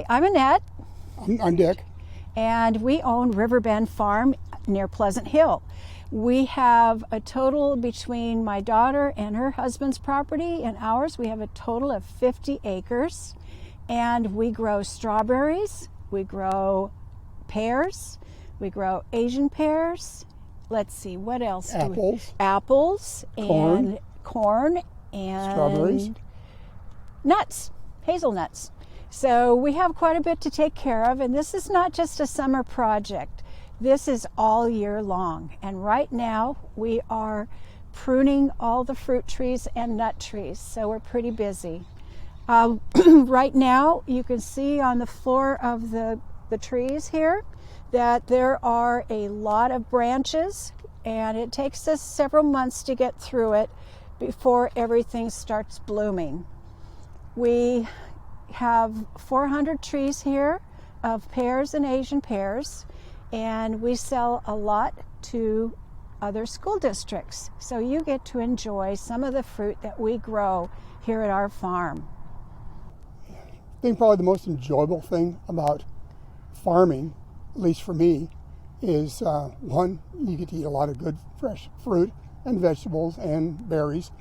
Hi, I'm Annette. I'm Dick. And we own Riverbend Farm near Pleasant Hill. We have a total between my daughter and her husband's property and ours, we have a total of 50 acres. And we grow strawberries, we grow pears, we grow Asian pears. Let's see, what else? Apples and corn and strawberries, nuts, hazelnuts. So we have quite a bit to take care of, and this is not just a summer project. This is all year long. And right now we are pruning all the fruit trees and nut trees, so we're pretty busy. Right now you can see on the floor of the trees here that there are a lot of branches, and it takes us several months to get through it before everything starts blooming. We have 400 trees here of pears and Asian pears, and we sell a lot to other school districts. So you get to enjoy some of the fruit that we grow here at our farm. I think probably the most enjoyable thing about farming, at least for me, is one, you get to eat a lot of good fresh fruit and vegetables and berries,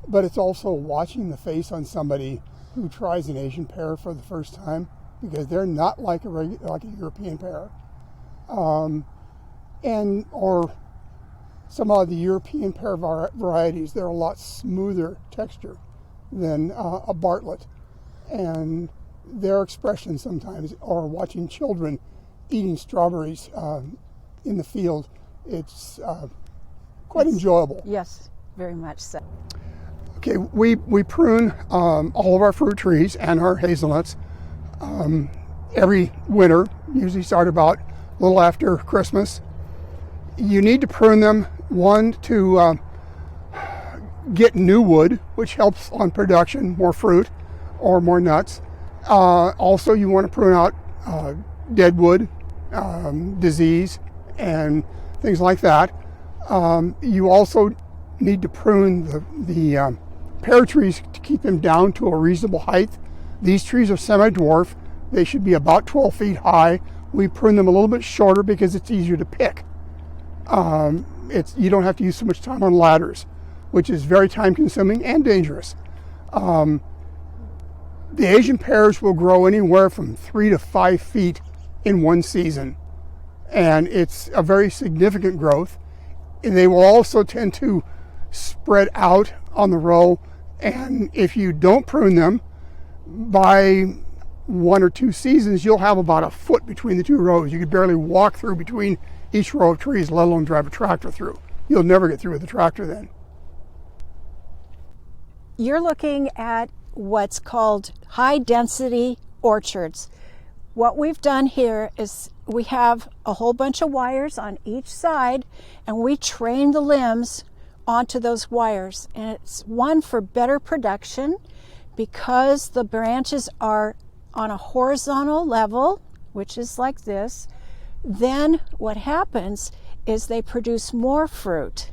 but it's also watching the face on somebody who tries an Asian pear for the first time, because they're not like a European pear, or some of the European pear varieties. They're a lot smoother texture than a Bartlett, and their expression sometimes, or watching children eating strawberries in the field, it's quite enjoyable. Yes, very much so. Okay, we prune all of our fruit trees and our hazelnuts every winter, usually start about a little after Christmas. You need to prune them, one, to get new wood, which helps on production, more fruit or more nuts. Also, you want to prune out dead wood, disease, and things like that. You also need to prune the pear trees to keep them down to a reasonable height. These trees are semi-dwarf. They should be about 12 feet high. We prune them a little bit shorter because it's easier to pick. You don't have to use so much time on ladders, which is very time consuming and dangerous. The Asian pears will grow anywhere from 3 to 5 feet in one season, and it's a very significant growth. And they will also tend to spread out on the row, and if you don't prune them, by 1 or 2 seasons you'll have about a foot between the two rows. You could barely walk through between each row of trees, let alone drive a tractor through. You'll never get through with a tractor then. You're looking at what's called high density orchards. What we've done here is we have a whole bunch of wires on each side, and we train the limbs onto those wires, and it's one for better production because the branches are on a horizontal level, which is like this. Then what happens is they produce more fruit.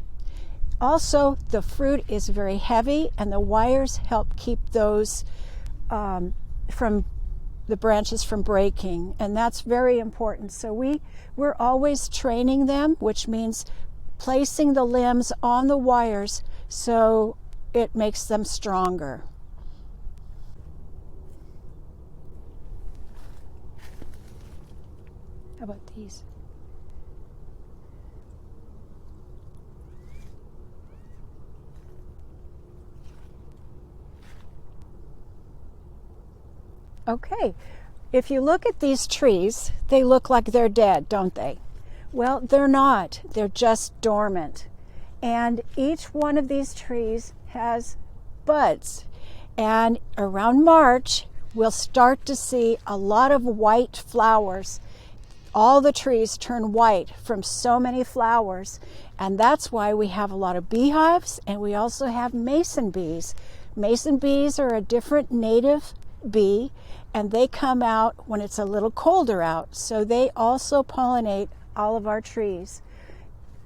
Also, the fruit is very heavy, and the wires help keep those from the branches from breaking, and that's very important. So we're always training them, which means placing the limbs on the wires so it makes them stronger. How about these? Okay, if you look at these trees, they look like they're dead, don't they? Well, they're not. They're just dormant. And each one of these trees has buds. And around March, we'll start to see a lot of white flowers. All the trees turn white from so many flowers. And that's why we have a lot of beehives, and we also have mason bees. Mason bees are a different native bee, and they come out when it's a little colder out. So they also pollinate all of our trees.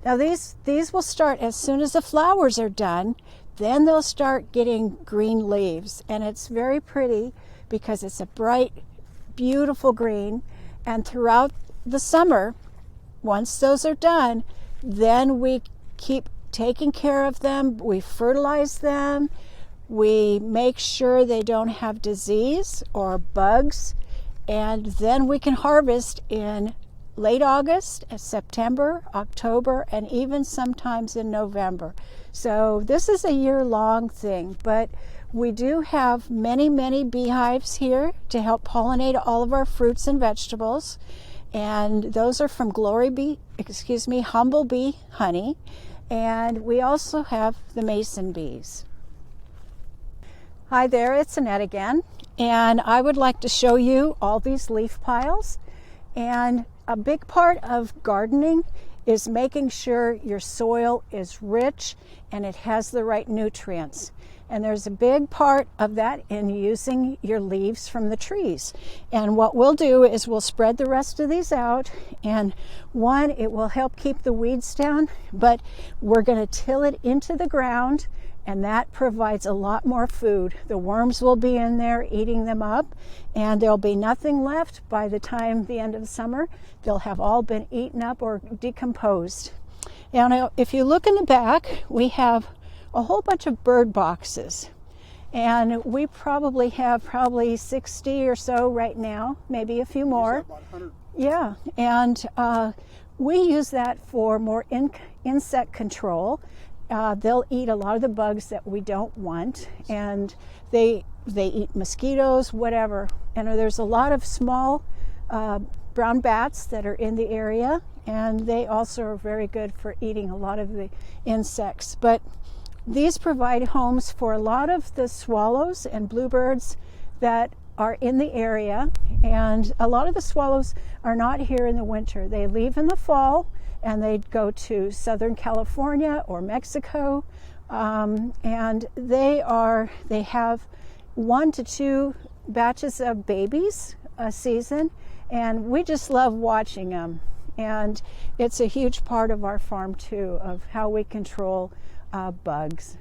Now these will start as soon as the flowers are done. Then they'll start getting green leaves, and it's very pretty because it's a bright beautiful green. And throughout the summer, once those are done, then we keep taking care of them. We fertilize them. We make sure they don't have disease or bugs. And then we can harvest in late August, September, October, and even sometimes in November. So this is a year-long thing, but we do have many, many beehives here to help pollinate all of our fruits and vegetables. And those are from Humble Bee honey. And we also have the mason bees. Hi there, it's Annette again. And I would like to show you all these leaf piles. And a big part of gardening is making sure your soil is rich and it has the right nutrients. And there's a big part of that in using your leaves from the trees. And what we'll do is we'll spread the rest of these out. And one, it will help keep the weeds down, but we're going to till it into the ground, and that provides a lot more food. The worms will be in there eating them up, and there'll be nothing left by the time the end of the summer. They'll have all been eaten up or decomposed. And if you look in the back, we have a whole bunch of bird boxes. And we probably have 60 or so right now, maybe a few more. Yeah, and we use that for more insect control. They'll eat a lot of the bugs that we don't want, and they eat mosquitoes, whatever. And there's a lot of small brown bats that are in the area, and they also are very good for eating a lot of the insects. But these provide homes for a lot of the swallows and bluebirds that are in the area, and a lot of the swallows are not here in the winter. They leave in the fall and they go to Southern California or Mexico, and they have 1 to 2 batches of babies a season, and we just love watching them. And it's a huge part of our farm too, of how we control bugs.